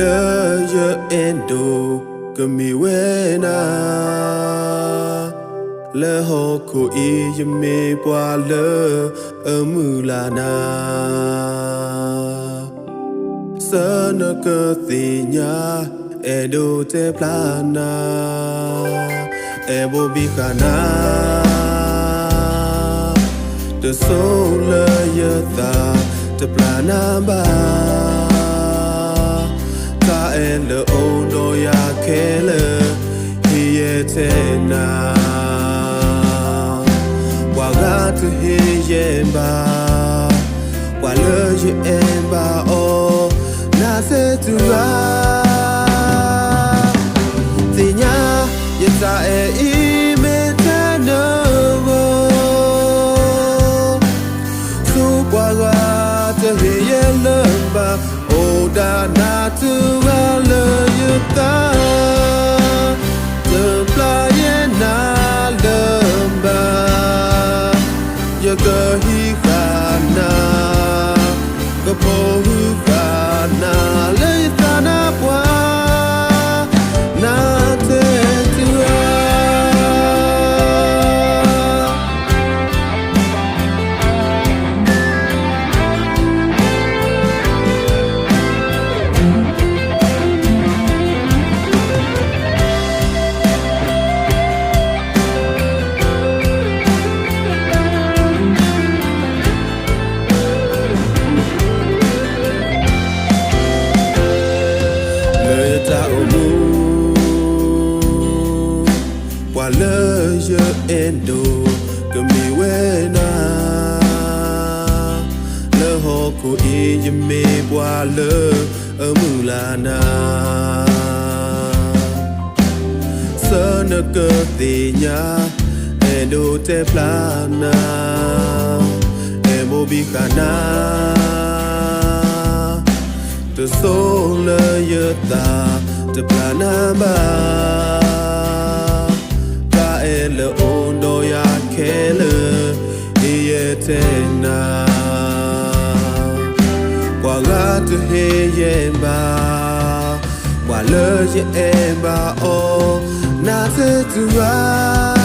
le ye endo kami wena le ho ko I ye me pwa le amulana sana ka tinya edo te plana ebo bikana the soul ye ta te plana ba ta en le odo ya kele hiye tena wa ga tu hiye ba wa le ye en ba o na se tu ra tinya ye ta e me ta no so wa ga tu hiye le ba o da na tu ra le ye ta the fly na le ba ye ga hi kana ga po hu kana le ta na pwa na te tu ra le ye endo kami wena le ho ko I ye me bwa le amulana sana ka tinya endo te plana emo bikana the soul ye ta te plana ba le ondo ya kele yetena kwa ga tu heye ba kwa le ye ba o na se tu ra